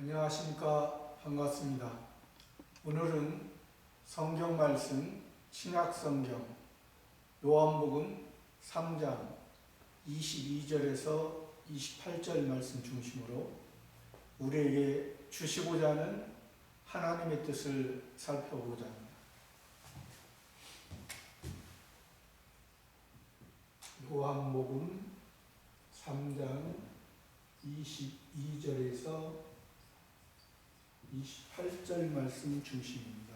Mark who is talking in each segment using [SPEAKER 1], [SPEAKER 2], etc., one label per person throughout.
[SPEAKER 1] 안녕하십니까. 반갑습니다. 오늘은 성경 말씀 신약성경 요한복음 3장 22절에서 28절 말씀 중심으로 우리에게 주시고자 하는 하나님의 뜻을 살펴보고자 합니다. 요한복음 3장 22절에서 28절 말씀 중심입니다.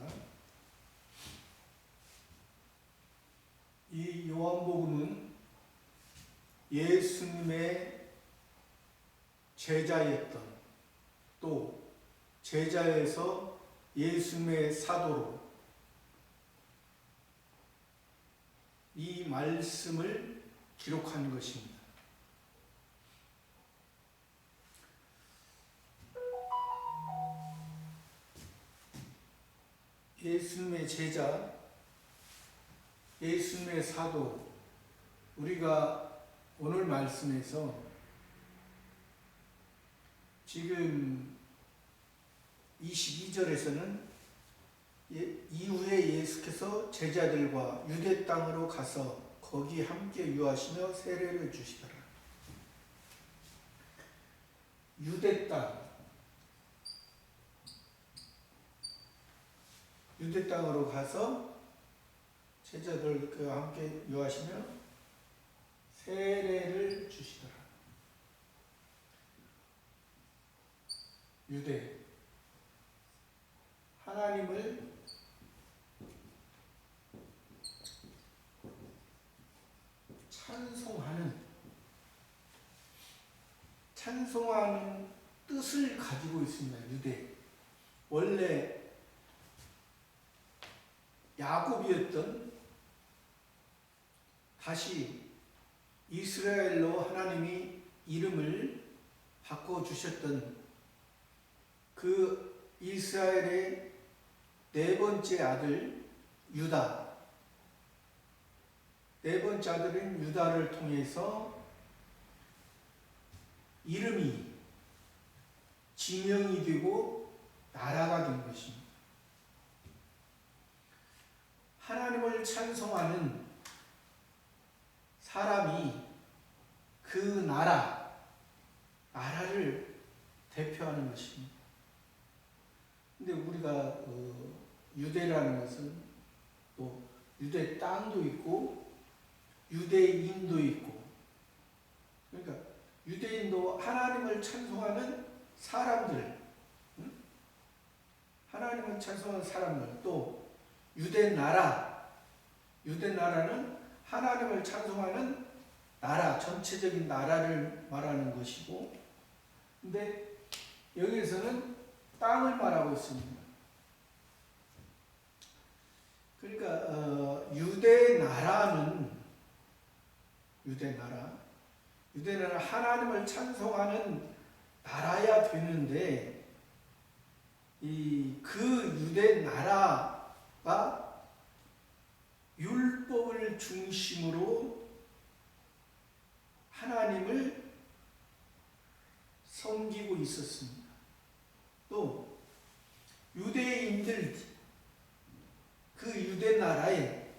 [SPEAKER 1] 이 요한복음은 예수님의 제자였던, 또 제자에서 예수님의 사도로 이 말씀을 기록한 것입니다. 예수님의 제자, 예수님의 사도, 우리가 오늘 말씀에서 지금 22절에서는 이후에 예수께서 제자들과 유대 땅으로 가서 거기 함께 유하시며 세례를 주시더라. 유대 땅으로 가서 제자들과 함께 유하시며 세례를 주시더라. 유대, 하나님을 찬송하는 뜻을 가지고 있습니다. 유대. 원래 야곱이었던, 다시 이스라엘로 하나님이 이름을 바꿔주셨던 그 이스라엘의 네 번째 아들 유다, 네 번째 아들인 유다를 통해서 이름이 지명이 되고 나라가 된 것입니다. 하나님을 찬송하는 사람이 그 나라를 대표하는 것입니다. 근데 우리가 유대라는 것은 또 유대 땅도 있고 유대인도 있고, 그러니까 유대인도 하나님을 찬송하는 사람들, 하나님을 찬송하는 사람들, 또 유대 나라는 하나님을 찬송하는 나라, 전체적인 나라를 말하는 것이고, 근데 여기에서는 땅을 말하고 있습니다. 그러니까 유대 나라는 하나님을 찬송하는 나라야 되는데, 그 유대 나라가 율법을 중심으로 하나님을 섬기고 있었습니다. 또 유대인들, 그 유대 나라의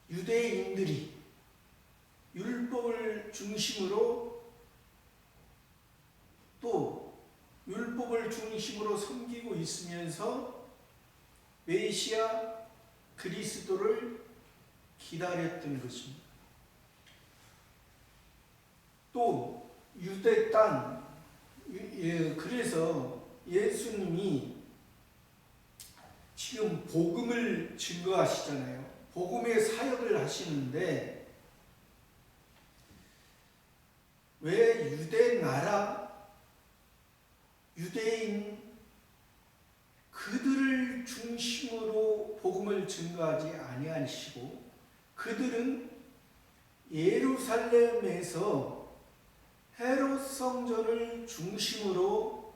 [SPEAKER 1] 유대인들이 율법을 중심으로, 또 율법을 중심으로 섬기고 있으면서 메시아 그리스도를 기다렸던 것입니다. 또 유대 땅, 그래서 예수님이 지금 복음을 증거하시잖아요. 복음의 사역을 하시는데, 왜 유대 나라, 유대인 그들을 중심으로 복음을 증거하지 아니하시고, 그들은 예루살렘에서 헤롯 성전을 중심으로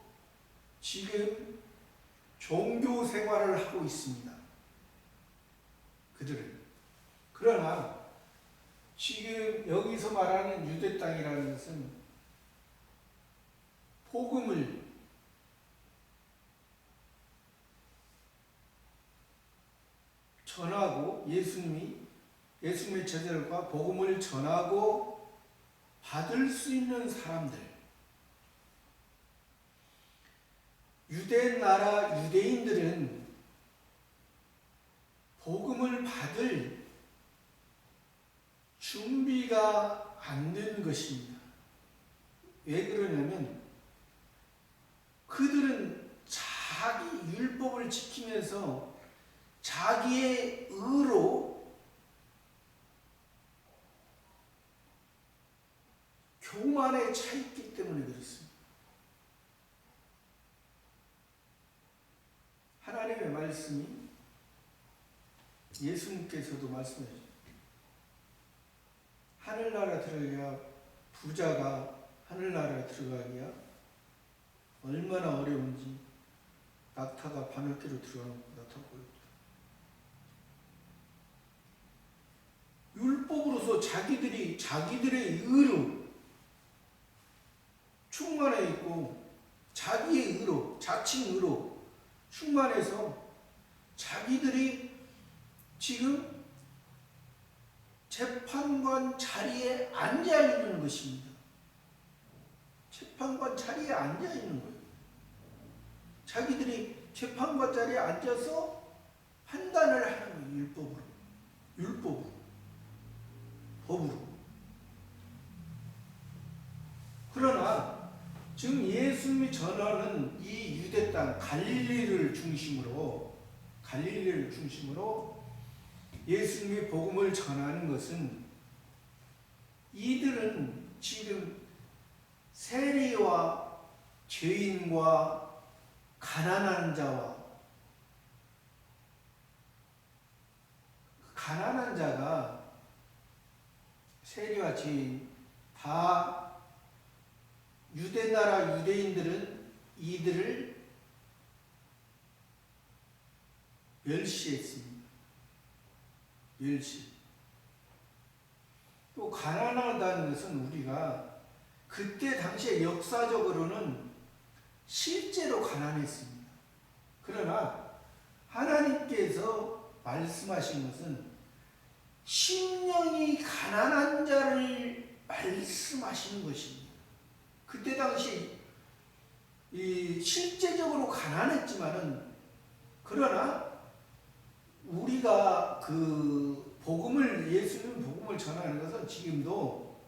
[SPEAKER 1] 지금 종교 생활을 하고 있습니다. 그들은. 그러나 지금 여기서 말하는 유대 땅이라는 것은 복음을 전하고 예수님의 제자들과 복음을 전하고 받을 수 있는 사람들, 유대 나라 유대인들은 복음을 받을 준비가 안 된 것입니다. 왜 그러냐면 그들은 자기 율법을 지키면서 자기의 의로 교만에 차 있기 때문에 그렇습니다. 하나님의 말씀이 예수님께서도 말씀하셨죠. 하늘나라 들어가야 부자가 하늘나라에 들어가기야 얼마나 어려운지 낙타가 바늘귀로 들어가는 것보다 더 보였다. 율법으로서 자기들의 의로 충만해 있고 자기의 의로 자칭 의로 충만해서 자기들이 지금 재판관 자리에 앉아 있는 것입니다. 재판관 자리에 앉아 있는 거예요. 자기들이 재판관 자리에 앉아서 판단을 하는 거예요. 율법으로, 법으로. 그러나 지금 예수님이 전하는 이 유대 땅 갈릴리를 중심으로 예수님이 복음을 전하는 것은 이들은 지금 세리와 죄인과 가난한 자가 세리와 죄인 다 유대나라 유대인들은 이들을 멸시했습니다. 또 가난하다는 것은 우리가 그때 당시에 역사적으로는 실제로 가난했습니다. 그러나 하나님께서 말씀하신 것은 심령이 가난한 자를 말씀하시는 것입니다. 그때 당시 실제적으로 가난했지만은 그러나 우리가 예수님 복음을 전하는 것은 지금도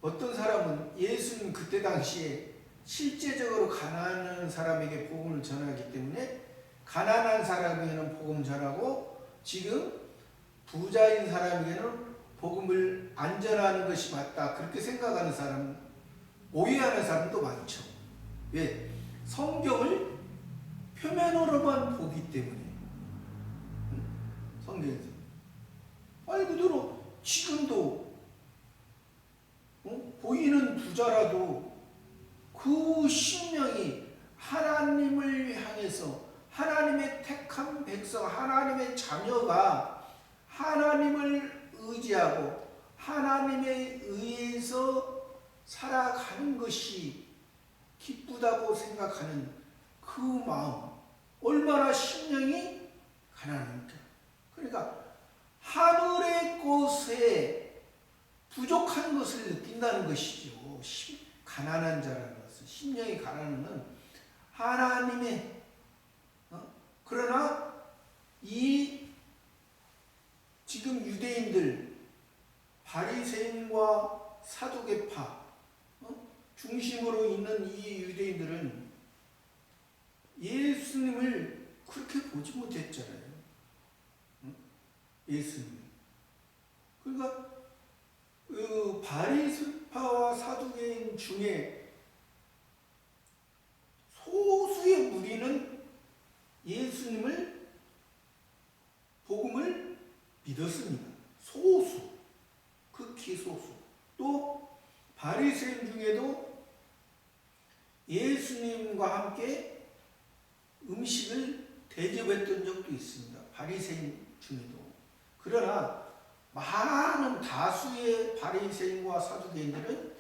[SPEAKER 1] 어떤 사람은 예수님 그때 당시에 실제적으로 가난한 사람에게 복음을 전하기 때문에 가난한 사람에게는 복음 전하고 지금 부자인 사람에게는 복음을 안 전하는 것이 맞다. 그렇게 생각하는 사람, 오해하는 사람도 많죠. 왜? 성경을 표면으로만 보기 때문에. 성경에서. 아니 그대로 지금도 보이는 부자라도 그 심령이 하나님을 향해서 하나님의 택한 백성, 하나님의 자녀가 하나님을 의지하고 하나님에 의해서 살아가는 것이 기쁘다고 생각하는 그 마음, 얼마나 심령이 가난합니까? 그러니까 하늘의 것에 부족한 것을 느낀다는 것이죠. 가난한 자라는 것은, 심령이 가난한 하나님의 그러나 이 지금 유대인들 바리새인과 사두개파 중심으로 있는 이 유대인들은 예수님을 그렇게 보지 못했잖아요. 예수님. 그러니까 바리새파와 사두개인 중에 소수의 무리는 예수님을 복음을 믿었습니다. 소수, 극히 소수. 또 바리새인 중에도 예수님과 함께 음식을 대접했던 적도 있습니다. 바리새인 중에도. 그러나 많은 다수의 바리새인과 사두개인들은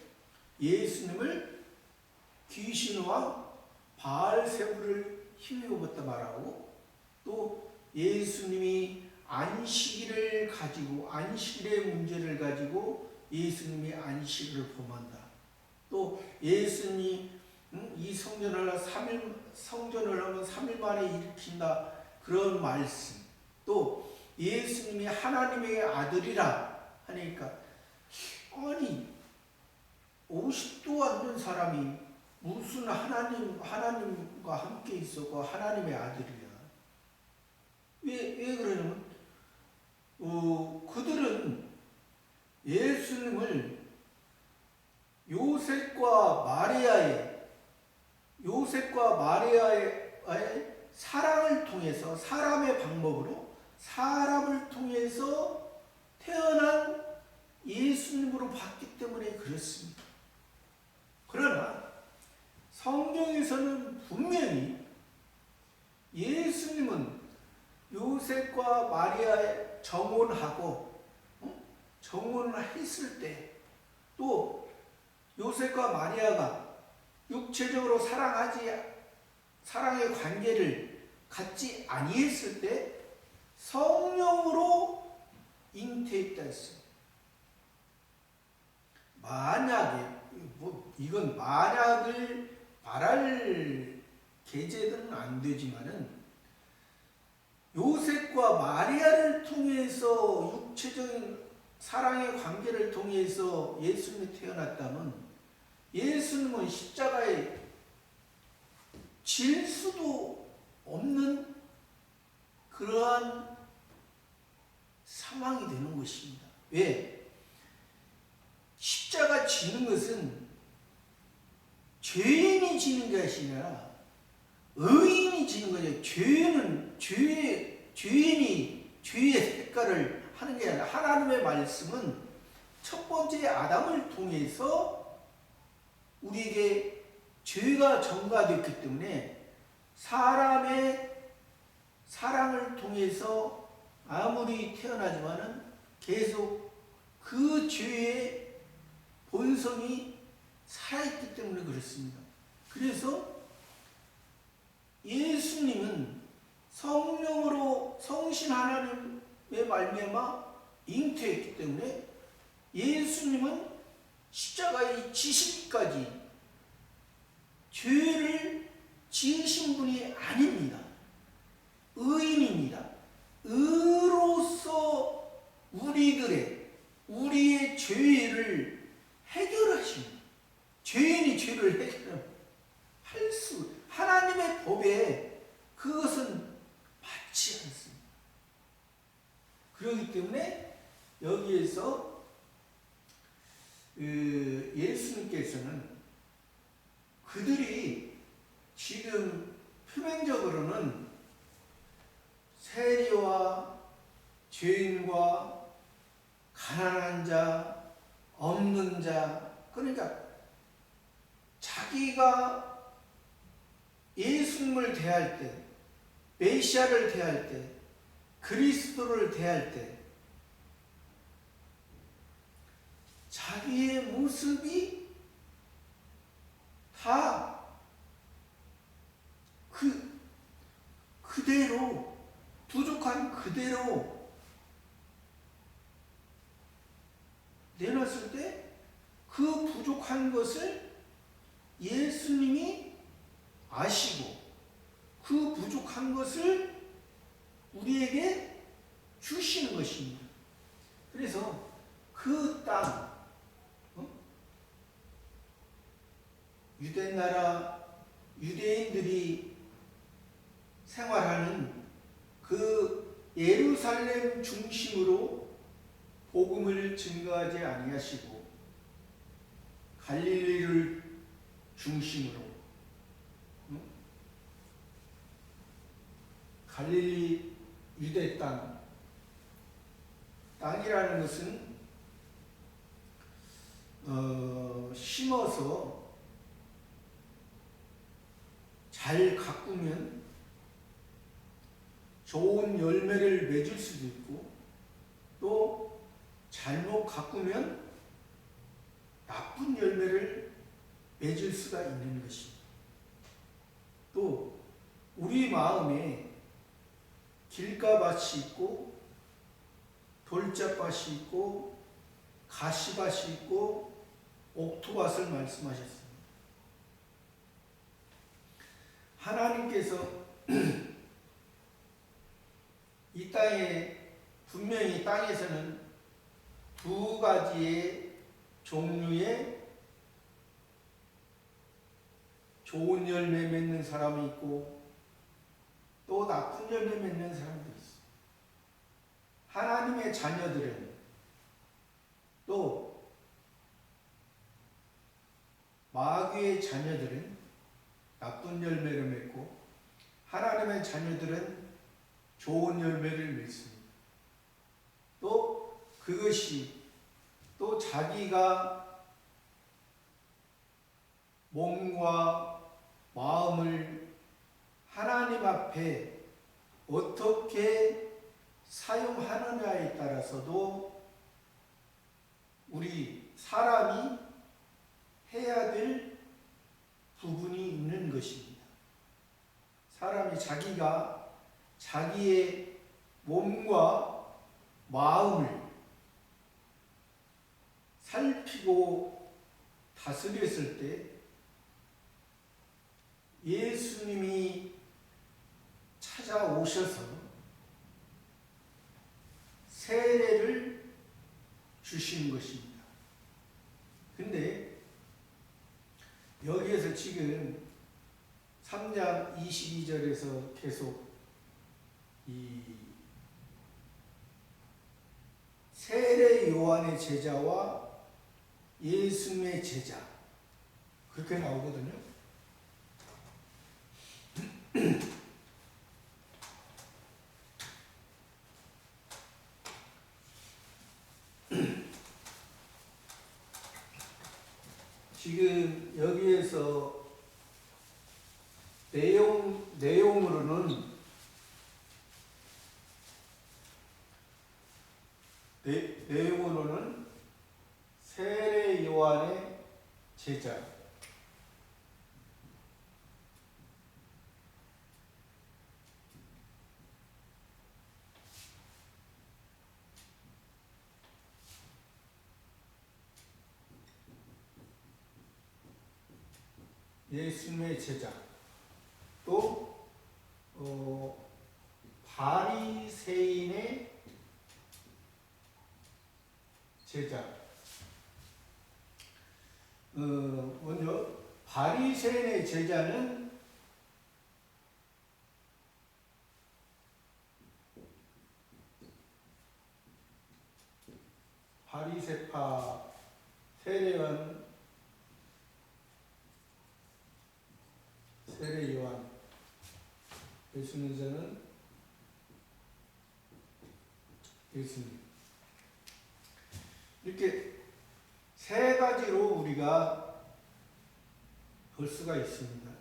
[SPEAKER 1] 예수님을 귀신과 바알세불을 힘입었다 말하고 또 예수님이 안식일을 가지고 안식일의 문제를 가지고 예수님이 안식일을 범한다. 또 예수님이 이 성전을 하면 3일 만에 일으킨다. 그런 말씀. 또 예수님이 하나님의 아들이라 하니까 아니 50도 안 된 사람이 무슨 하나님과 함께 있었고 하나님의 아들이야. 왜 그러냐면 그들은 예수님을 요셉과 마리아의 사랑을 통해서 사람의 방법으로 사람을 통해서 태어난 예수님으로 봤기 때문에 그렇습니다. 그러나 성경에서는 분명히 예수님은 요셉과 마리아의 정혼하고 정혼을 했을 때 또 요셉과 마리아가 육체적으로 사랑의 관계를 갖지 아니했을 때 성령으로 잉태했다 했어요. 만약에 이건 만약을 말할 계제는 안 되지만은 요셉과 마리아를 통해서 육체적인 사랑의 관계를 통해서 예수님이 태어났다면 예수님은 십자가에 질 수도 없는 그러한 상황이 되는 것입니다. 왜? 십자가 지는 것은 죄인이 지는 것이 아니라 의인이 지는 거죠. 죄인이 죄의 대가를 하는 게 아니라 하나님의 말씀은 첫 번째 아담을 통해서 우리에게 죄가 전가됐기 때문에 사람의 사랑을 통해서 아무리 태어나지만은 계속 그 죄의 본성이 살아있기 때문에 그렇습니다. 그래서 예수님은 성령으로 성신 하나님의 말미암아 잉태했기 때문에 예수님은 십자가에 지시기까지 죄를 지으신 분이 아닙니다. 의인입니다. 의로서 우리의 죄를 해결하십니다. 죄인이 죄를 해결할 수 하나님의 법에 그것은 맞지 않습니다. 그렇기 때문에 여기에서 예수님께서는 그들이 지금 표면적으로는 세리와 죄인과 가난한 자, 없는 자, 그러니까 자기가 예수님을 대할 때, 메시아를 대할 때, 그리스도를 대할 때 자기의 모습이 다 그대로 부족한 그대로 내놨을 때 그 부족한 것을 예수님이 아시고 그 부족한 것을 우리에게 주시는 것입니다. 그래서 그 땅, 유대 나라 유대인들이 생활하는 그 예루살렘 중심으로 복음을 증거하지 아니하시고 갈릴리를 중심으로 갈릴리 유대 땅이라는 것은 심어서 잘 가꾸면 좋은 열매를 맺을 수도 있고 또 잘못 가꾸면 나쁜 열매를 맺을 수가 있는 것입니다. 또 우리 마음에 길가밭이 있고 돌짝밭이 있고 가시밭이 있고 옥토밭을 말씀하셨습니다. 하나님께서 이 땅에 분명히 땅에서는 두 가지의 종류의 좋은 열매 맺는 사람이 있고 또 나쁜 열매 맺는 사람도 있어. 하나님의 자녀들은 또 마귀의 자녀들은 나쁜 열매를 맺고 하나님의 자녀들은 좋은 열매를 맺습니다. 또 그것이 또 자기가 몸과 마음을 하나님 앞에 어떻게 사용하느냐에 따라서도 우리 사람이 해야 될 부분이 있는 것입니다. 사람이 자기가 자기의 몸과 마음을 살피고 다스렸을 때 예수님이 찾아오셔서 세례를 주신 것입니다. 근데 여기에서 지금 3장 22절에서 계속 이 세례 요한의 제자와 예수님의 제자 그렇게 나오거든요. 지금 여기에서 내용으로는 세례 요한의 제자 예수님의 제자 또 바리새인의 제자 먼저 바리새인의 제자는 바리새파 세례요한 예수님께서는 예수님 이렇게 세 가지로 우리가 볼 수가 있습니다.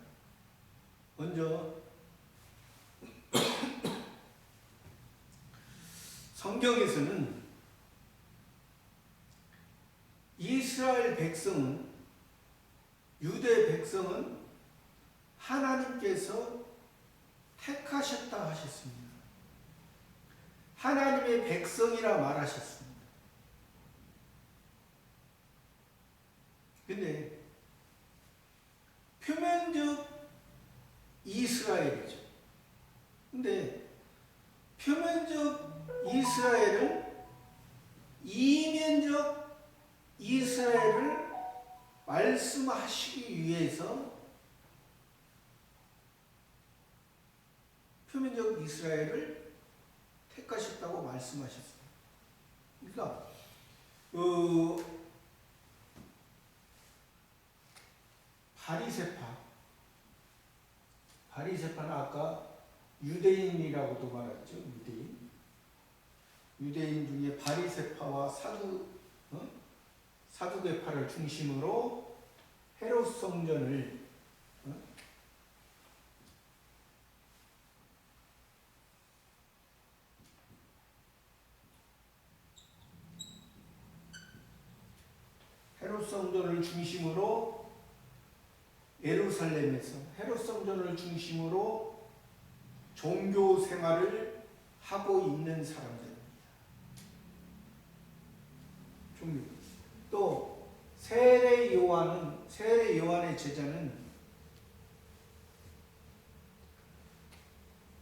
[SPEAKER 1] 먼저 성경에서는 이스라엘 백성은 유대 백성은 하나님께서 택하셨다 하셨습니다. 하나님의 백성이라 말하셨습니다. 근데 표면적 이스라엘이죠. 근데 표면적 이스라엘은 이면적 이스라엘을 말씀하시기 위해서 표면적 이스라엘을 택하셨다고 말씀하셨습니다. 그러니까 바리새파는 아까 유대인이라고도 말했죠. 유대인 중에 바리새파와 사두개파를 중심으로 헤롯 성전을 헤롯 성전을 중심으로 예루살렘에서 헤롯 성전을 중심으로 종교 생활을 하고 있는 사람들입니다. 종류. 또 세례 요한의 제자는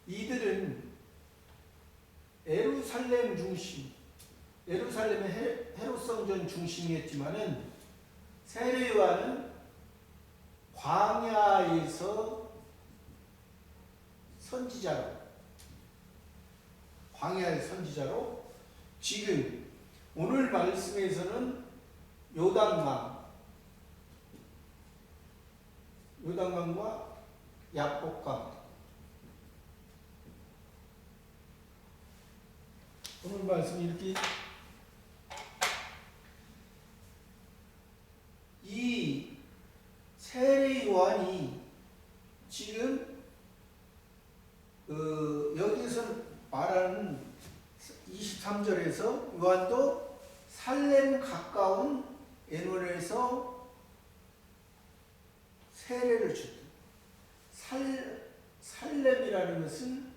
[SPEAKER 1] 이들은 예루살렘 중심, 예루살렘의 헤롯 성전 중심이었지만은 세례 요한은 광야에서 선지자로 지금 오늘 말씀에서는 요단강과 야복강, 오늘 말씀 이렇게 이 세례 요한이 지금 여기서 말하는 23절에서 요한도 살렘 가까운 에논에서 세례를 줬다. 살렘이라는 것은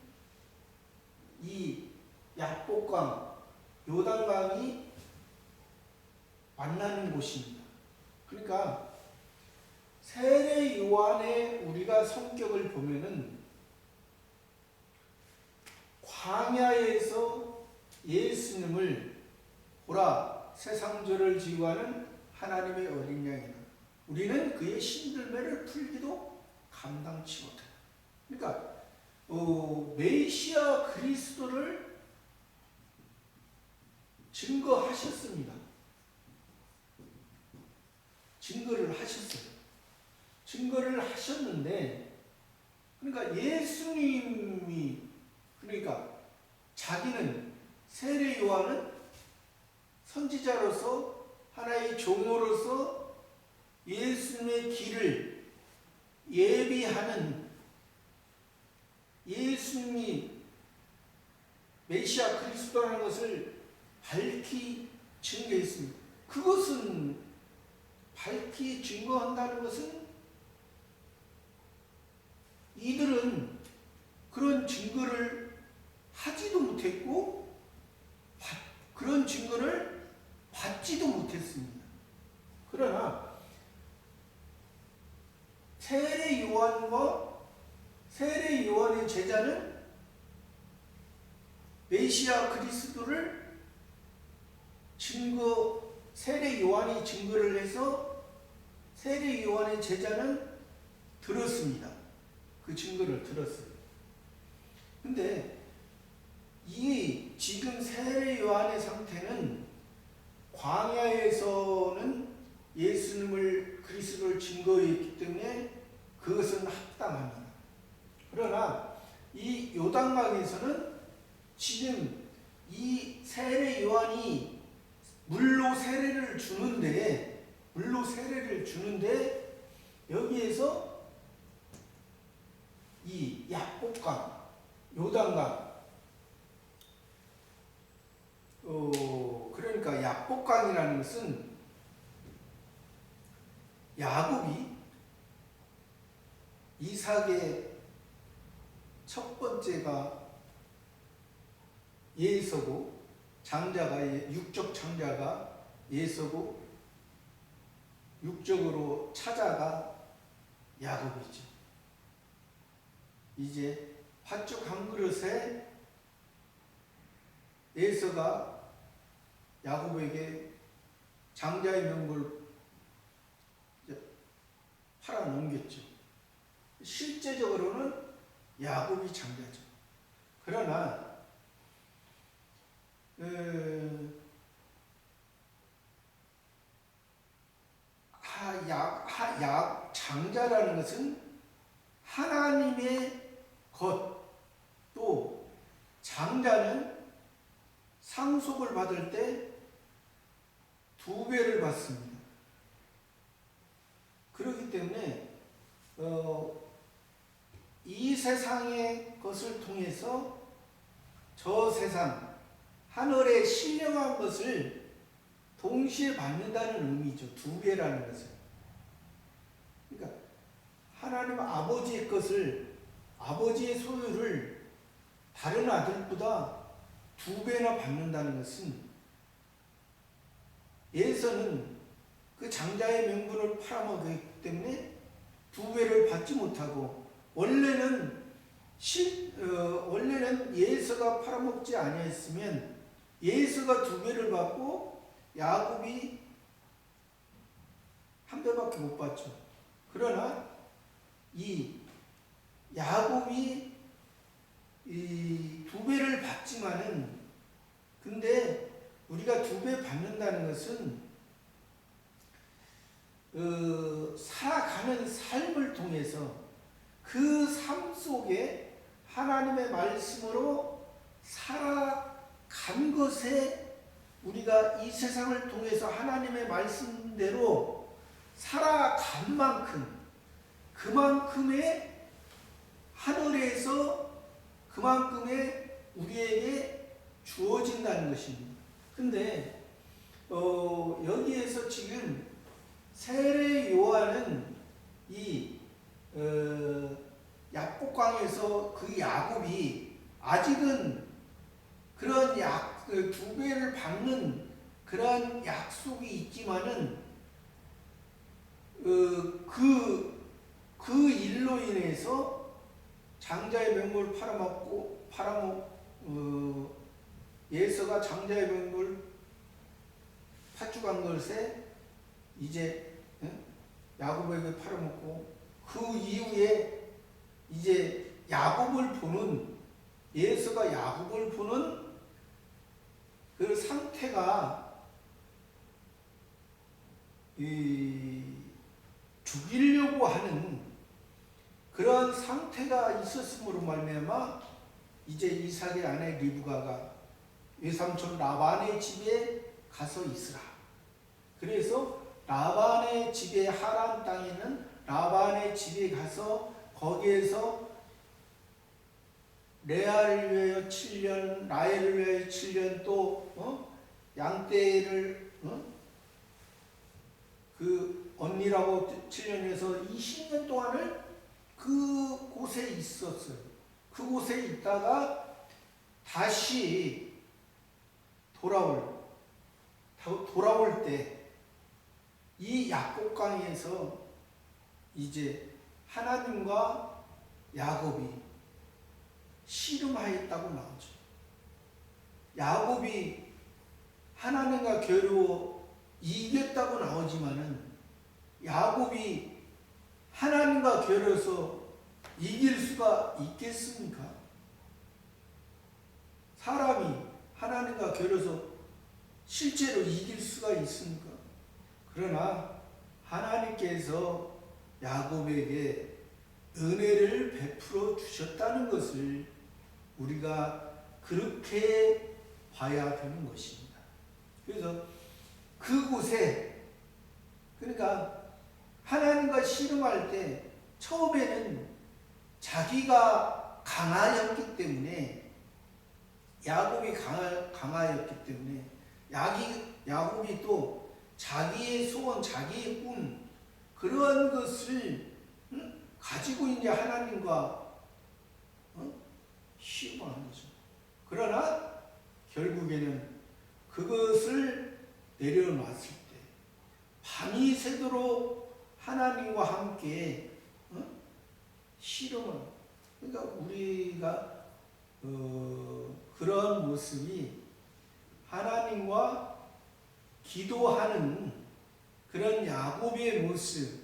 [SPEAKER 1] 이 야복강, 요단강이 만나는 곳입니다. 그러니까 세례 요한의 우리가 성격을 보면은 광야에서 예수님을 보라 세상죄를 지고 하는 하나님의 어린 양이다. 우리는 그의 신들매를 풀기도 감당치 못한다. 그러니까 메시아 그리스도를 증거하셨습니다. 증거를 하셨는데, 그러니까 예수님이, 그러니까 자기는 세례 요한은 선지자로서 하나의 종으로서 예수님의 길을 예비하는, 예수님이 메시아 그리스도라는 것을 밝히 증거했습니다. 그것은 밝히 증거한다는 것은 이들은 그런 증거를 하지도 못했고 그런 증거를 받지도 못했습니다. 그러나 세례 요한의 제자는 메시아 그리스도를 세례 요한이 증거를 해서 세례 요한의 제자는 들었습니다. 그 증거를 들었어요. 근데 이 지금 세례 요한의 상태는 광야에서는 예수님을 그리스도를 증거했기 때문에 그것은 합당합니다. 그러나 이 요단강에서는 지금 이 세례 요한이 물로 세례를 주는데 여기에서 이 야복강, 요단강, 그러니까 야복강이라는 것은 야곱이 이삭의 첫 번째가 예서고, 육적 장자가 예서고, 육적으로 차자가 야곱이죠. 이제 팥죽 한 그릇에 예서가 야곱에게 장자의 명분을 팔아 넘겼죠. 실제적으로는 야곱이 장자죠. 그러나 장자라는 것은 하나님의 것, 또 장자는 상속을 받을 때 2배를 받습니다. 그렇기 때문에 이 세상의 것을 통해서 저 세상 하늘에 신령한 것을 동시에 받는다는 의미죠. 2배라는 것은. 그러니까 하나님 아버지의 것을, 아버지의 소유를 다른 아들보다 2배나 받는다는 것은 에서는 그 장자의 명분을 팔아먹었기 때문에 두 배를 받지 못하고, 원래는 예서가 팔아먹지 아니했으면 예서가 두 배를 받고 야곱이 한 배밖에 못 받죠. 그러나 이 야곱이 이 두 배를 받지만은, 근데 우리가 두 배 받는다는 것은 살아가는 삶을 통해서 그 삶 속에 하나님의 말씀으로 살아간 것에, 우리가 이 세상을 통해서 하나님의 말씀대로 살아간 만큼, 그만큼의 하늘에서 그만큼의 우리에게 주어진다는 것입니다. 근데 여기에서 지금 세례 요한은 이 야복강에서 그 야곱이 아직은 그런 두 배를 받는 그런 약속이 있지만은 그 일로 인해서 장자의 명분을 예서가 장자의 명분을 파죽한 것에 이제 야곱에게 팔아먹고, 그 이후에 이제 예서가 야곱을 보는 그 상태가 죽이려고 하는 그런 상태가 있었으므로 말미암아 이제 이삭의 아내 리브가가 외삼촌 라반의 집에 가서 있으라. 그래서 라반의 집에, 하란 땅에 있는 라반의 집에 가서 거기에서 레아를 위하여 7년, 라헬을 위하여 7년, 또 양떼를 그 언니라고 7년에서 20년 동안을 그곳에 있었어요. 그곳에 있다가 다시 돌아올 때 이 야복강에서 이제 하나님과 야곱이 씨름하였다고 나오죠. 야곱이 하나님과 겨루어 이겼다고 나오지만은, 야곱이 하나님과 겨뤄서 이길 수가 있겠습니까? 사람이 하나님과 겨뤄서 실제로 이길 수가 있습니까? 그러나 하나님께서 야곱에게 은혜를 베풀어 주셨다는 것을 우리가 그렇게 봐야 되는 것입니다. 그래서 그곳에, 그러니까 하나님과 씨름할 때 처음에는 자기가 강하였기 때문에, 야곱이 강하였기 때문에 야곱이 또 자기의 소원, 자기의 꿈, 그런 것을 가지고 이제 하나님과 씨름하는 거죠. 그러나 결국에는 그것을 내려놨을 때 밤이 새도록 하나님과 함께 씨름을, 그러니까 우리가 그런 모습이 하나님과 기도하는 그런 야곱의 모습,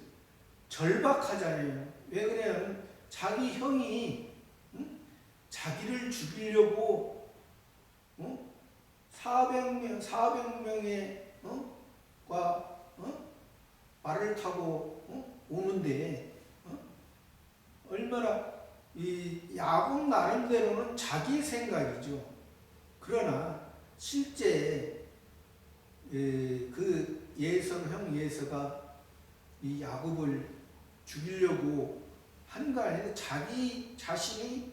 [SPEAKER 1] 절박하잖아요. 왜 그래요? 자기 형이 자기를 죽이려고 400명의 말을 타고 오는데, 얼마나 이 야곱 나름대로는 자기 생각이죠. 그러나 실제 그 형 예서가 이 야곱을 죽이려고 한 거 아니라 자기 자신이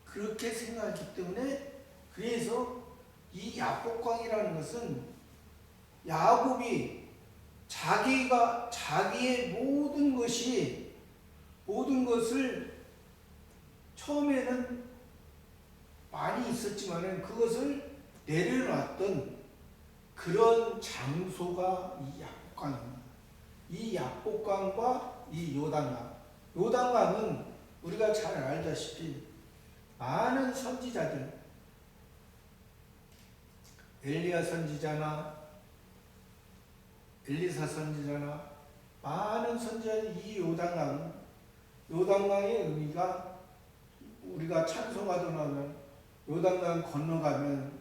[SPEAKER 1] 그렇게 생각했기 때문에, 그래서 이 야복강이라는 것은 야곱이 자기의 모든 것을 처음에는 많이 있었지만은 그것을 내려놨던 그런 장소가 이 야복강입니다. 이 야복강과 이 요단강. 요단강은 우리가 잘 알다시피 많은 선지자들, 엘리야 선지자나 엘리사 선지자나 많은 선지자들이 이 요단강의 의미가 우리가 찬송가도 나오면 요단강 건너가면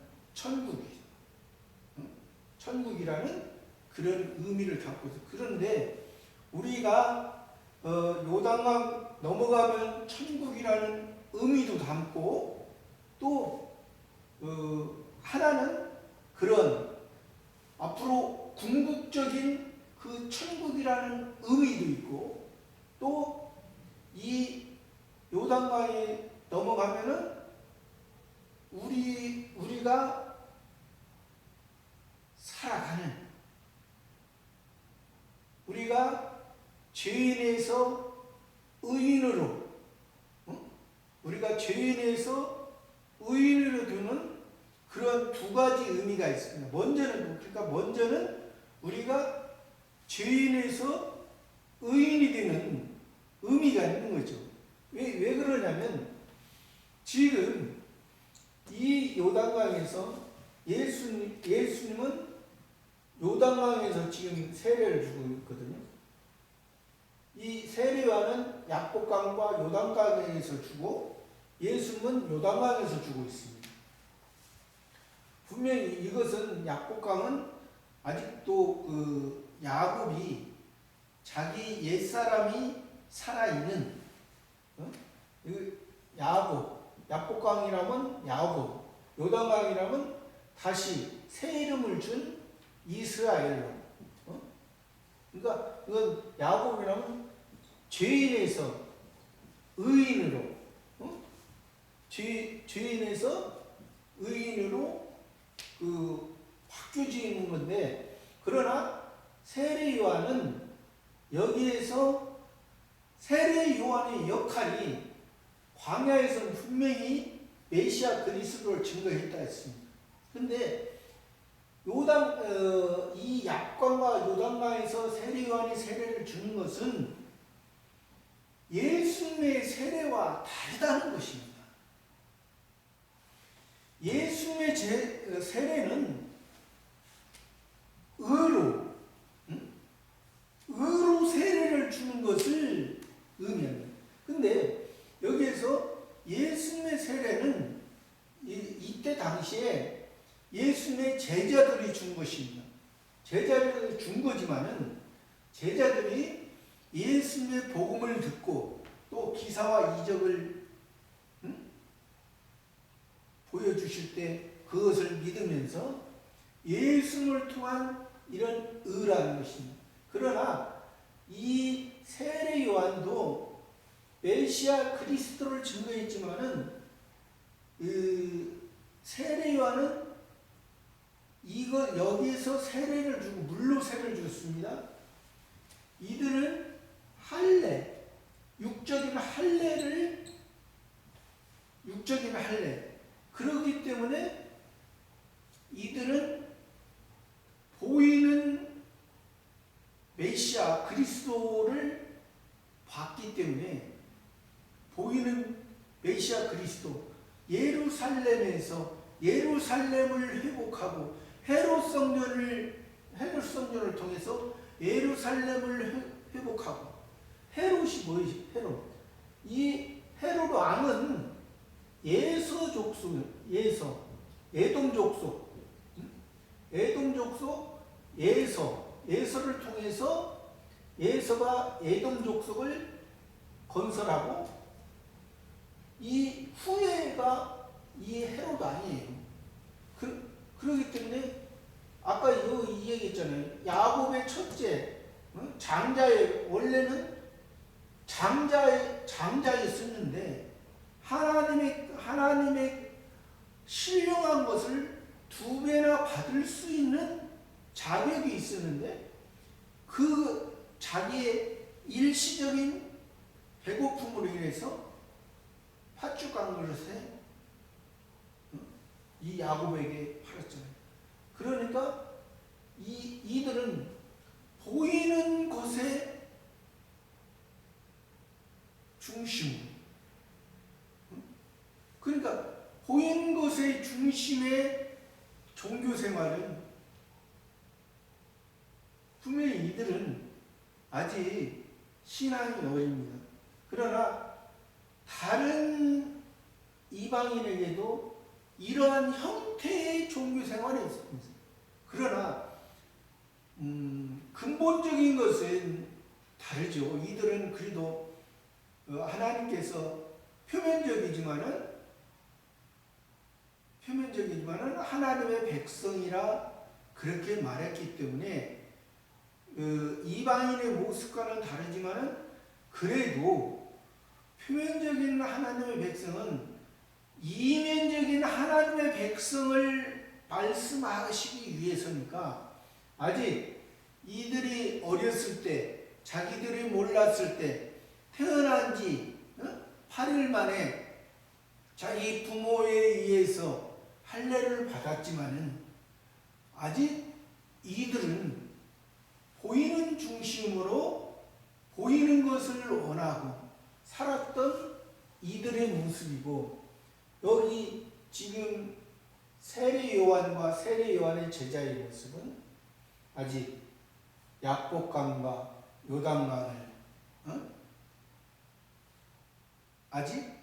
[SPEAKER 1] 천국이라는 그런 의미를 담고 있어요. 그런데 우리가 요단강 넘어가면 천국이라는 의미도 담고 또 하나는 그런 앞으로 궁극적인 그 천국이라는 의미도 있고 또 이 요단강에 넘어가면은 우리가 살아가는 우리가 죄인에서 의인으로 우리가 죄인에서 의인으로 두는 그런 두 가지 의미가 있습니다. 먼저는 우리가 죄인에서 의인이 되는 의미가 있는 거죠. 왜 그러냐면 지금 이 요단강에서 예수님은 요단강에서 지금 세례를 주고 있거든요. 이 세례와는 야복강과 요단강에서 주고 예수님은 요단강에서 주고 있습니다. 분명히 이것은 야복강은 아직도 그 야곱이 자기 옛사람이 살아있는 야복강이라면 야곱, 요단강이라면 다시 새 이름을 준 이스라엘. 그러니까 이건 야곱이라면 죄인에서 의인으로, 죄인에서 의인으로 바뀌어지는 건데, 그러나 세례 요한은 여기에서 세례 요한의 역할이 광야에서는 분명히 메시아 그리스도를 증거했다 했습니다. 근데 이 약강과 요단강에서 세례 요한이 세례를 주는 것은 예수님의 세례와 다르다는 것입니다. 예수님의 세례는 의로 세례를 주는 것을 의미합니다. 근데 여기에서 예수님의 세례는 이때 당시에 예수님의 제자들이 준 것입니다. 제자들이 준 거지만은 제자들이 예수님의 복음을 듣고 또 기사와 이적을 보여주실 때 그것을 믿으면서 예수님을 통한 이런 의라는 것입니다. 그러나 이 세례 요한도 메시아 그리스도를 증거했지만은 세례 요한은 여기에서 세례를 주고 물로 세례를 줬습니다. 이들은 육적인 할례. 그렇기 때문에 이들은 보이는 메시아 그리스도를 봤기 때문에 보이는 메시아 그리스도 예루살렘에서 예루살렘을 회복하고 헤롯 성전을 통해서 예루살렘을 회복하고 헤롯이 뭐지? 이 헤롯 왕은 에돔 족속 예서를 통해서 예서가 에돔 족속을 건설하고 이 후예가 이 헤롯 아니에요. 그렇기 때문에 아까 이 얘기했잖아요. 야곱의 첫째 원래는 장자였었는데 하나님의 신령한 것을 2배나 받을 수 있는 자격이 있었는데 그 자기의 일시적인 배고픔으로 인해서 팥죽 한 그릇에 이 야곱에게 팔았잖아요. 그러니까 이들은 보이는 것의 중심, 그러니까 보이는 것의 중심의 종교 생활은 분명히 이들은 아직 신앙이 어립니다. 그러나 다른 이방인에게도 이러한 형태의 종교 생활이 있습니다. 그러나 근본적인 것은 다르죠. 이들은 그래도 하나님께서 표면적이지만은 하나님의 백성이라 그렇게 말했기 때문에 이방인의 모습과는 다르지만은 그래도 표면적인 하나님의 백성은 이면적인 하나님의 백성을 말씀하시기 위해서니까 아직 이들이 어렸을 때 자기들이 몰랐을 때 태어난 지 8일 만에 자기 부모에 의해서 할례를 받았지만은 아직 이들은 보이는 중심으로 보이는 것을 원하고 살았던 이들의 모습이고, 여기 지금 세례 요한과 세례 요한의 제자의 모습은 아직 야복강과 요단강을 아직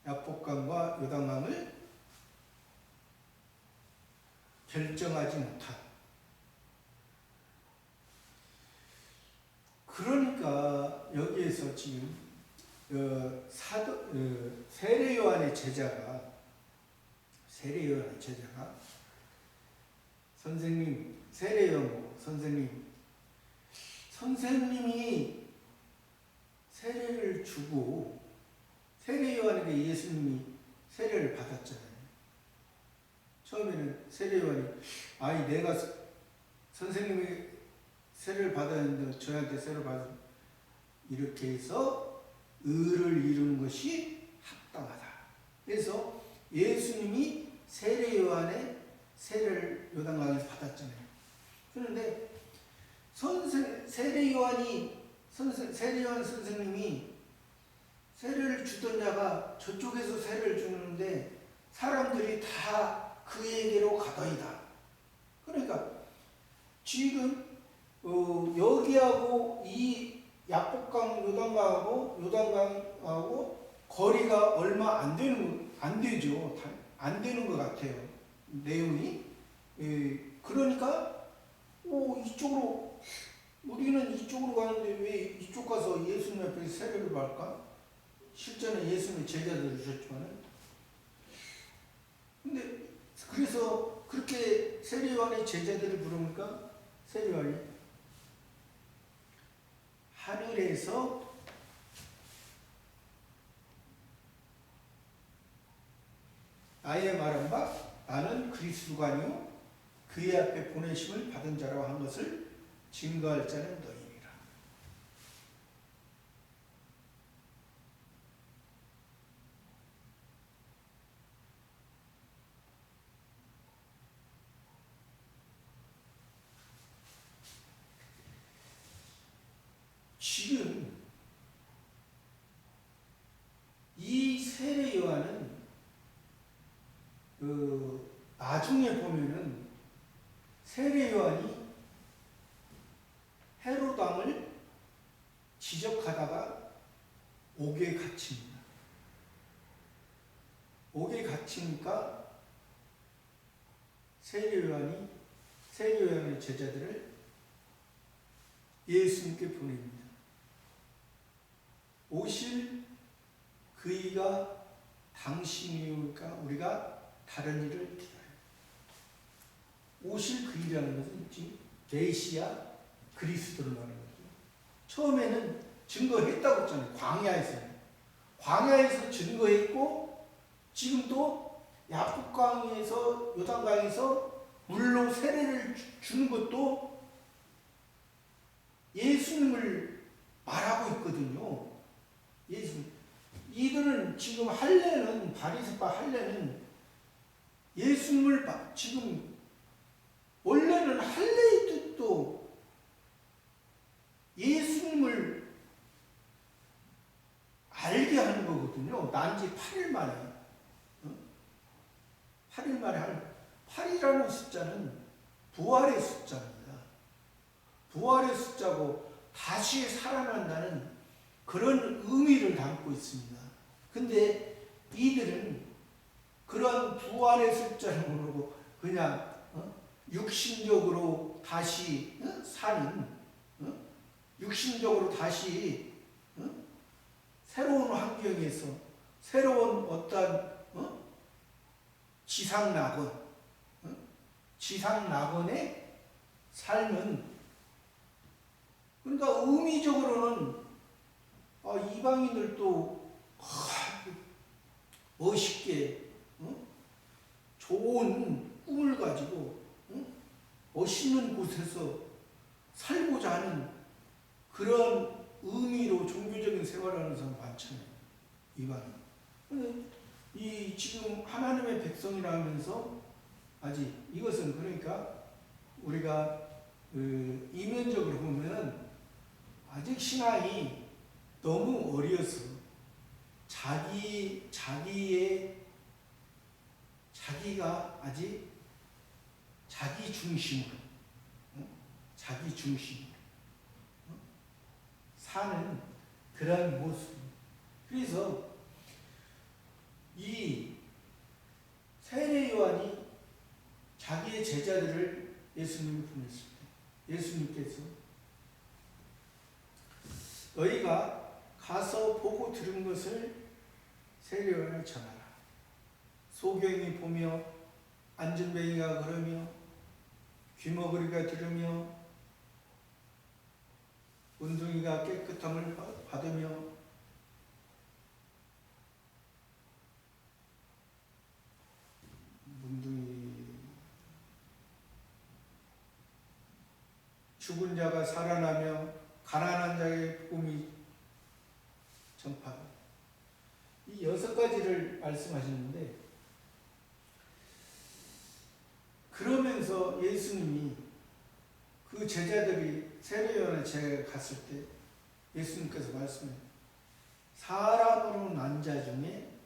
[SPEAKER 1] 야복강과 요단강을 결정하지 못한, 그러니까 여기에서 지금 세례 요한의 제자가 선생님, 세례 요한 선생님이 세례를 주고 세례 요한에게 예수님이 세례를 받았잖아요. 처음에는 세례 요한이 내가 선생님이 세례를 받았는데 저한테 세례를 받아서 이렇게 해서 의를 이루는 것이 합당하다. 그래서 예수님이 세례 요한의 세례를 요단강에서 받았잖아요. 그런데 세례 요한 선생님이 세례를 주던 자가 저쪽에서 세례를 주는데 사람들이 다 그에게로 가더이다. 그러니까 지금 여기하고 이 야복강 요단강하고 거리가 얼마 안 되죠. 안 되는 것 같아요. 내용이. 그러니까 이쪽으로, 우리는 이쪽으로 가는데 왜 이쪽 가서 예수님 앞에 세례를 받을까? 실제는 예수님의 제자들을 주셨지만은. 근데 그래서 그렇게 세례 요한의 제자들을 부르니까 세례 요한이 하늘에서 나의 말한 바 나는 그리스도가 아니요 그의 앞에 보내심을 받은 자라고 한 것을 증거할 자는 너희니라. 지금 이 세례 요한은 나중에 보면은 세례 요한이 헤롯 왕을 지적하다가 옥에 갇힙니다. 옥에 갇히니까 세례 요한의 제자들을 예수님께 보냅니다. 오실 그이가 당신이니까 우리가 다른 일을 기다려요. 오실 그이라는 것은 지금 메시아 그리스도를 말하는 거죠. 처음에는 증거했다고 했잖아요. 광야에서 증거했고, 지금 또 야복강에서 요단강에서 물로 세례를 주는 것도 예수님을 말하고 있거든요. 예수님. 이들은 지금 바리새파 할례는 예수님을 지금 원래는 할례의 뜻도 예수님을 알게 하는 거거든요. 난지 8일 만에. 8일 만에 할 8이라는 숫자는 부활의 숫자입니다. 부활의 숫자고 다시 살아난다는 그런 의미를 담고 있습니다. 근데 이들은 그런 부활의 숫자를 모르고 그냥 육신적으로 다시 사는, 육신적으로 다시 새로운 환경에서 새로운 어떤 지상낙원의 삶은, 그러니까 의미적으로는 이방인들도 멋있게 좋은 꿈을 가지고 멋있는 곳에서 살고자 하는 그런 의미로 종교적인 생활을 하는 사람 많잖아요. 이방인. 이 지금 하나님의 백성이라 하면서 아직 이것은 그러니까 우리가 이면적으로 보면은 아직 신앙이 너무 어려서 자기가 아직 자기 중심으로 사는 그런 모습. 그래서 이 세례 요한이 자기의 제자들을 예수님이 보냈을 때 예수님께서 너희가 가서 보고 들은 것을 세례 요한에 전하라. 소경이 보며 안전뱅이가 걸으며 귀머거리가 들으며 운둥이가 깨끗함을 받으며 죽은 자가 살아나며 가난한 자의 복음이 전파하고, 이 6가지를 말씀하시는데, 그러면서 예수님이 그 제자들이 세례요한에 제가 갔을 때 예수님께서 말씀해요. 사람으로 난 자 중에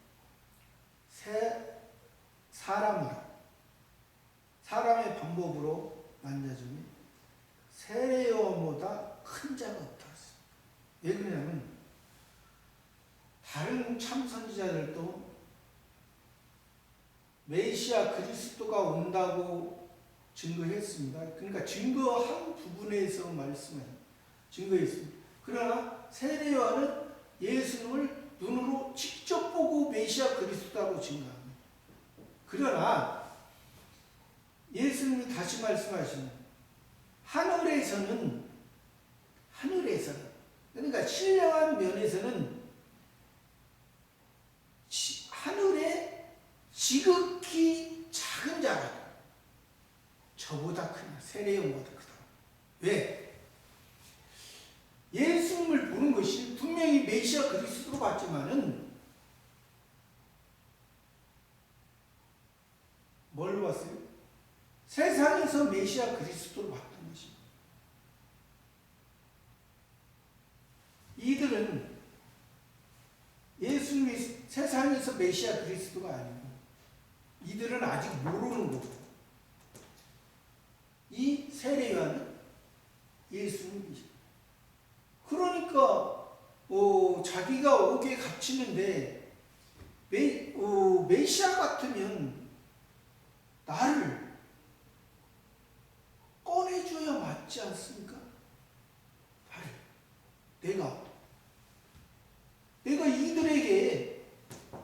[SPEAKER 1] 사람의 방법으로 난 자 중에 세례요한보다 큰 자가 없다. 왜 그러냐면 다른 참선지자들도 메시아 그리스도가 온다고 증거했습니다. 그러니까 증거한 부분에서 말씀해요. 증거했습니다. 그러나 세례 요한은 예수님을 눈으로 직접 보고 메시아 그리스도라고 증거합니다. 그러나 예수님이 다시 말씀하시는 하늘에서는 그러니까 신령한 면에서는 하늘에 지극히 작은 자가 저보다 크냐, 세례요한보다 크다. 왜? 예수님을 보는 것이 분명히 메시아 그리스도로 봤지만은 뭘로 봤어요? 세상에서 메시아 그리스도로 봤던 것입니다. 이들은 예수님이 세상에서 메시아 그리스도가 아니고 이들은 아직 모르는 거고, 이 세례 요한은 예수님이죠. 그러니까 자기가 오게 갇히는데 메시아 같으면 나를 꺼내줘야 맞지 않습니까? 내가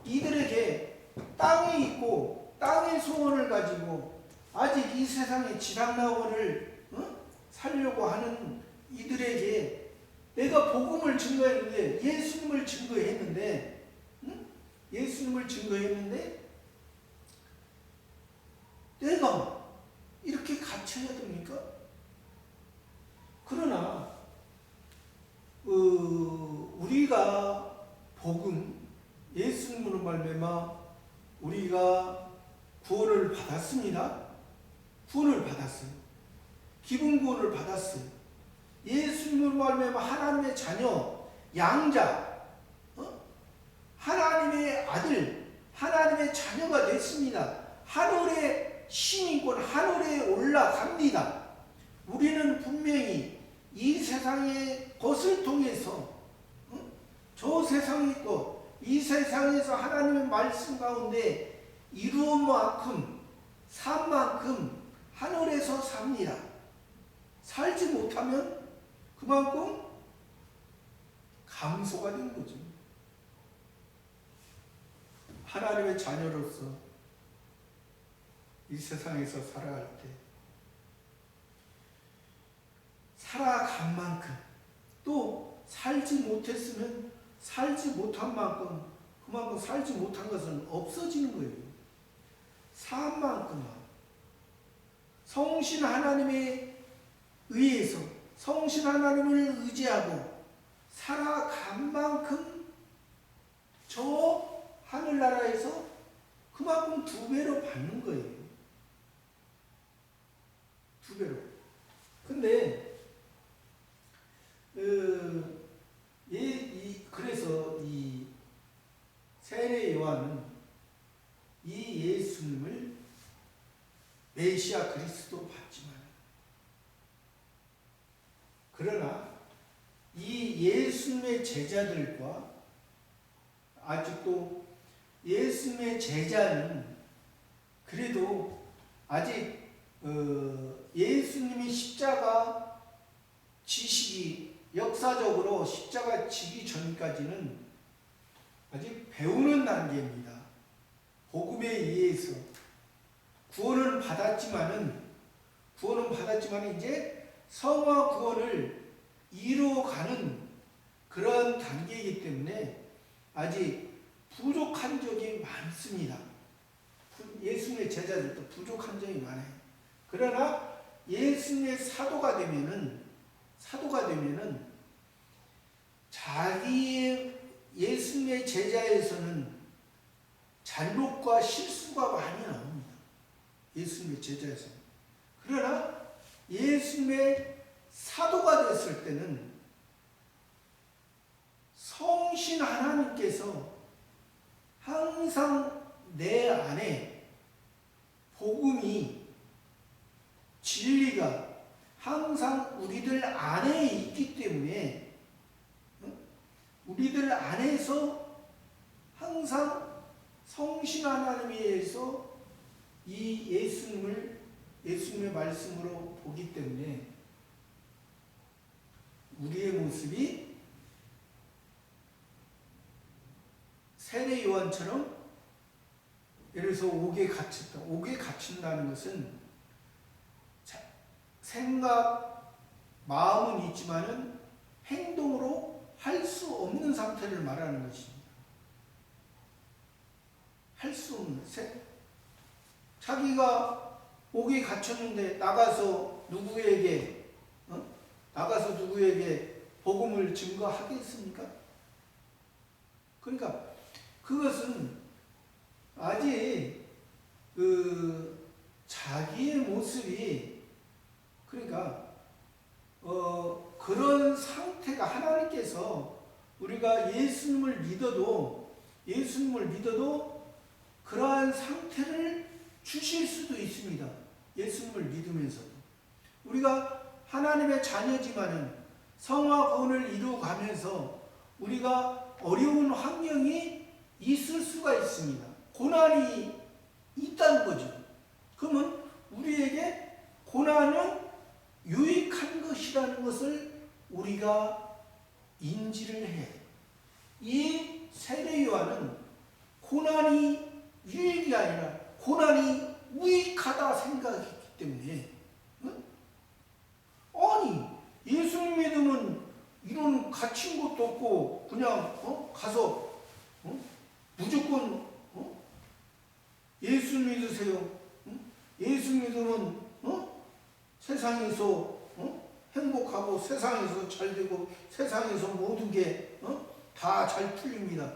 [SPEAKER 1] 이들에게 땅에 있고 땅의 소원을 가지고 아직 이 세상의 지상낙원을 살려고 하는 이들에게 내가 복음을 증거했는데, 예수님을 증거했는데 내가 이렇게 갇혀야 됩니까? 그러나 우리가 복음, 예수님으로 말미암아 우리가 구원을 받았습니다. 구원을 받았어요. 기본 구원을 받았어요. 예수님으로 말미암아 하나님의 자녀, 양자, 하나님의 아들, 하나님의 자녀가 됐습니다. 하늘의 시민권, 하늘에 올라갑니다. 우리는 분명히 이 세상의 것을 통해서 저 세상의 것, 이 세상에서 하나님의 말씀 가운데 이루은 만큼, 산 만큼 하늘에서 삽니다. 살지 못하면 그만큼 감소가 된 거죠. 하나님의 자녀로서 이 세상에서 살아갈 때 살아간 만큼, 또 살지 못했으면 살지 못한 만큼, 그만큼 살지 못한 것은 없어지는 거예요. 산 만큼만 성신 하나님에 의해서, 성신 하나님을 의지하고 살아간 만큼 저 하늘나라에서 그만큼 2배로 받는 거예요. 2배로. 근데 그래서 이 세례 요한은 이 예수님을 메시아 그리스도 받지만, 그러나 이 예수님의 제자들과, 아직도 예수님의 제자는 그래도 아직 예수님이 십자가 지시기, 역사적으로 십자가 지기 전까지는 아직 배우는 단계입니다. 복음에 의해서 구원은 받았지만은 이제 성화 구원을 이루어가는 그런 단계이기 때문에 아직 부족한 점이 많습니다. 예수님의 제자들도 부족한 점이 많아요. 그러나 예수님의 사도가 되면은 자기의 예수님의 제자에서는 잘못과 실수가 많이 나옵니다. 예수님의 제자에서는. 그러나 예수님의 사도가 됐을 때는 성신 하나님께서 항상 내 안에 복음이, 진리가 항상 우리들 안에 있기 때문에 우리들 안에서 항상 성신 하나님에 의해서 이 예수님의 말씀으로 보기 때문에 우리의 모습이 세례 요한처럼, 예를 들어서 옥에 갇혔다. 옥에 갇힌다는 것은 생각, 마음은 있지만은 행동으로 할 수 없는 상태를 말하는 것입니다. 할 수 없는, 자기가 옥에 갇혔는데 나가서 누구에게 복음을 증거하겠습니까? 그러니까 그것은 아직 자기의 모습이, 그러니까 그런 상태가, 하나님께서 우리가 예수님을 믿어도 그러한 상태를 주실 수도 있습니다. 예수님을 믿으면서도 우리가 하나님의 자녀지만은 성화 구원을 이루어가면서 우리가 어려운 환경이 있을 수가 있습니다. 고난이 있다는 거죠. 그러면 우리에게 고난은 유익한 것이라는 것을 우리가 인지를 해야 돼요. 이 세례 요한은 고난이 유익이 아니라 고난이 무익하다 생각했기 때문에, 아니 예수님 믿으면 이런 갇힌 것도 없고 그냥 가서 무조건 예수 믿으세요. 예수 믿으면 세상에서 행복하고 세상에서 잘 되고 세상에서 모든 게 다 잘 풀립니다.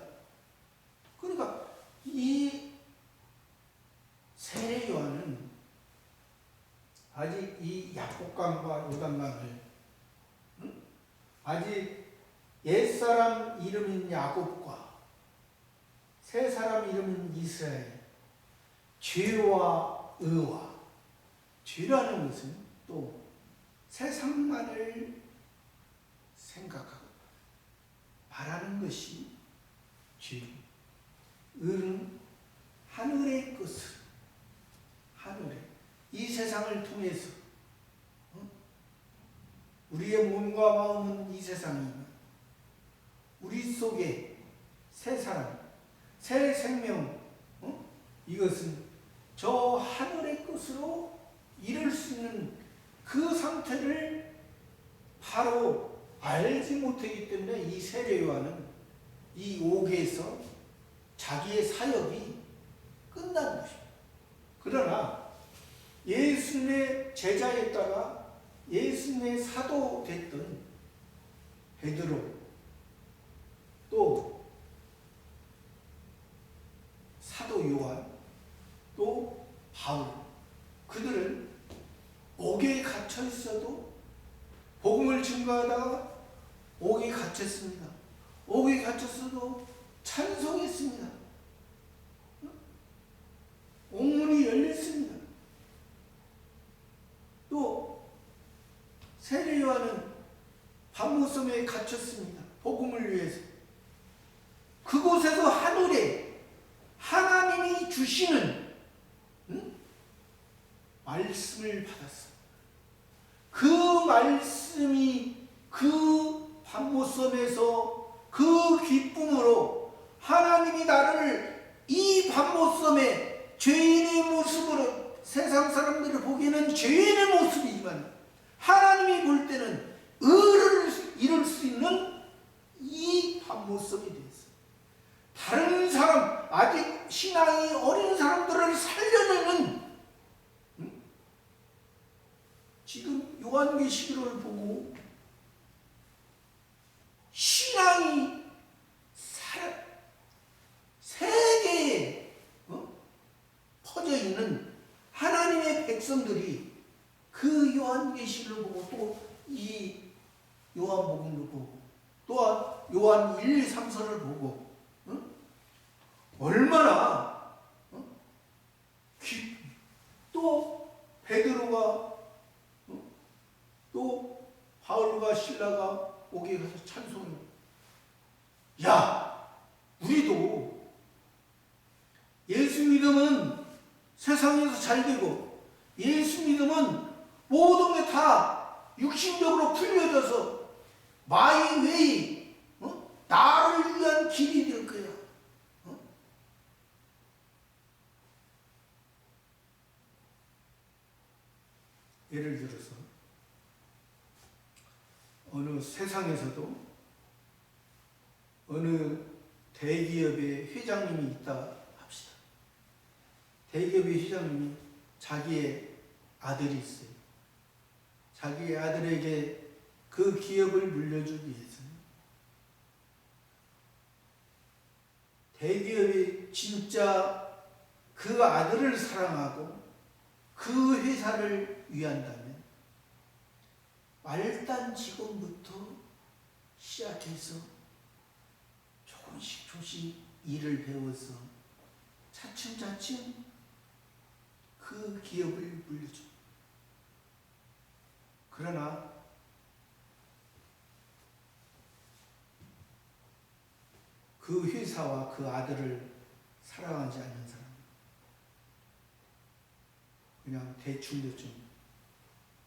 [SPEAKER 1] 그러니까 이 세례 요한은 아직 이 야복강과 요단강을 아직 옛사람 이름인 야곱과 새사람 이름인 이스라엘, 죄와 의와, 죄라는 것은 또 세상만을 생각하고 바라는 것이 죄, 의는 하늘의 것을, 하늘의 이 세상을 통해서 우리의 몸과 마음은 이 세상이면 우리 속에 새 사람, 새 생명, 이것은 저 하늘의 것으로 이룰 수 있는 그 상태를 바로 알지 못하기 때문에 이 세례 요한은 이 옥에서 자기의 사역이 끝난 것입니다. 그러나 예수님의 제자였다가 예수님의 사도 됐던 베드로, 또 사도 요한, 또 바울, 그들은 옥에 갇혀 있어도 복음을 증거하다가 옥에 갇혔습니다. 옥에 갇혔어도 찬송했습니다. 옥문이 열렸습니다. 또 세례 요한은 밤모섬에 갇혔습니다. 복음을 위해서. 그곳에서 하늘에 하나님이 주시는 말씀을 받았습니다. 그 말씀이 그 밤모섬에서 그 기쁨으로 하나님이 나를 이 밤모섬에 죄인의 모습으로, 세상 사람들을 보기에는 죄인의 모습이지만 하나님이 볼 때는 의를 이룰 수 있는 이 밤모섬이 되었어요. 다른 사람, 아직 신앙이 어린 사람들을 살려내는, 지금 요한계시록을 보고 신앙이 세계에 퍼져 있는 하나님의 백성들이 그 요한계시록을 보고 또 이 요한복음을 보고 또한 요한 1, 2, 3서를 보고 얼마나 또 베드로가 또 바울과 실라가 옥에 가서 찬송해요. 야, 우리도 예수 믿으면 세상에서 잘 되고 예수 믿으면 모든 게 다 육신적으로 풀려져서 마이 웨이, 나를 위한 길이 될 거야. 예를 들어서 어느 세상에서도 어느 대기업의 회장님이 있다 합시다. 대기업의 회장님이 자기의 아들이 있어요. 자기의 아들에게 그 기업을 물려주기 위해서 대기업이 진짜 그 아들을 사랑하고 그 회사를 위한다면 말단 직원부터 시작해서 조금씩 일을 배워서 차츰차츰 그 기업을 물려줍니다. 그러나 그 회사와 그 아들을 사랑하지 않는 사람, 그냥 대충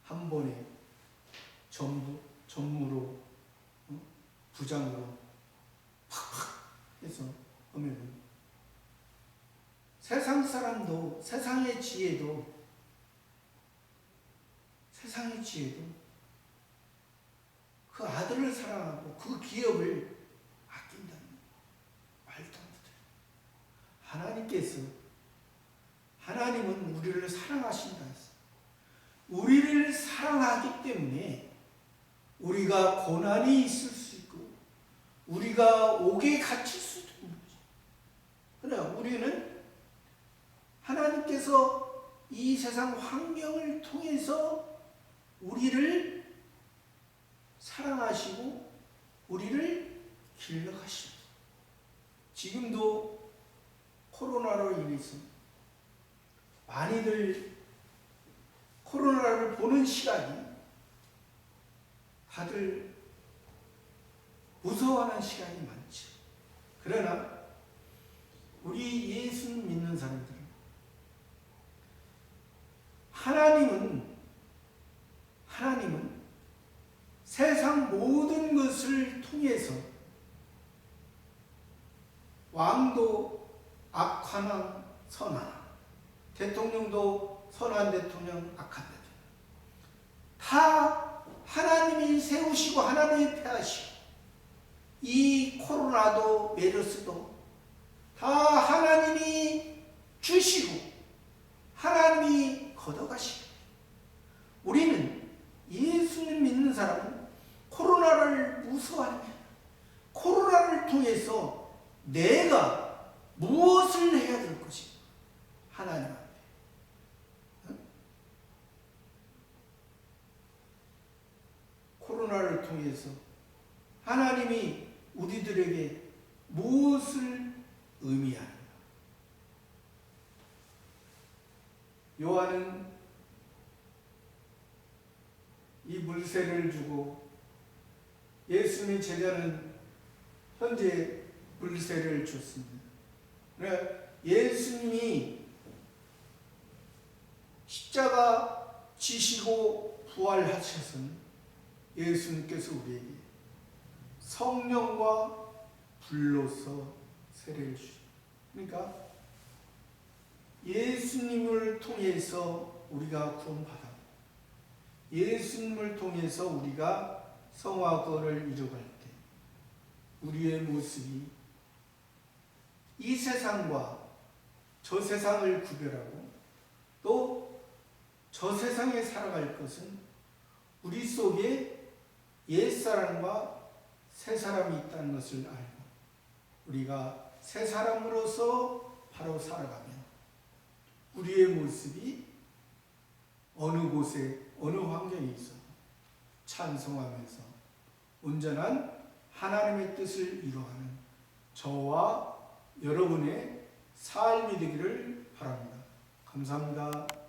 [SPEAKER 1] 한 번에 전무로 부장으로 팍팍 해서 하면 세상 사람도 세상의 지혜도 그 아들을 사랑하고 그 기업을 아낀다는 말도 안 돼요. 하나님은 우리를 사랑하신다 했어요. 우리를 사랑하기 때문에 우리가 고난이 있을 수 있고 우리가 옥에 갇힐 수도 있는 거죠. 그러나 우리는 하나님께 하나님께서 이 세상 환경을 통해서 우리를 사랑하시고 우리를 길러가십니다. 지금도 코로나로 인해서 많이들 코로나를 보는 시간이 다들 무서워하는 시간이 많죠. 그러나 우리 예수 믿는 사람들은 하나님은 세상 모든 것을 통해서 왕도 악한 왕, 선한 왕, 대통령도 선한 대통령, 악한 대통령 다 하나님이 세우시고 하나님이 폐하시고 이 코로나도 메르스도 다 하나님이 주시고 하나님이 걷어가시고 우리는 예수님 믿는 사람은 코로나를 무서워하는 게 아니라 코로나를 통해서 내가 무엇을 해야 될 것인가 하나님 앞에 코로나를 통해서 하나님이 우리들에게 무엇을 의미하는가. 요한은 이 물새를 주고 예수님의 제자는 현재 물새를 줬습니다. 그러니까 예수님이 십자가 지시고 부활하셔서는 예수님께서 우리에게 성령과 불로서 세례를 주십니다. 그러니까 예수님을 통해서 우리가 구원받아 예수님을 통해서 우리가 성화거를 이루어갈 때 우리의 모습이 이 세상과 저 세상을 구별하고 또 저 세상에 살아갈 것은 우리 속에 옛사람과 새사람이 있다는 것을 알고 우리가 새사람으로서 바로 살아가면 우리의 모습이 어느 곳에 어느 환경에 있어 찬송하면서 온전한 하나님의 뜻을 이루어가는 저와 여러분의 삶이 되기를 바랍니다. 감사합니다.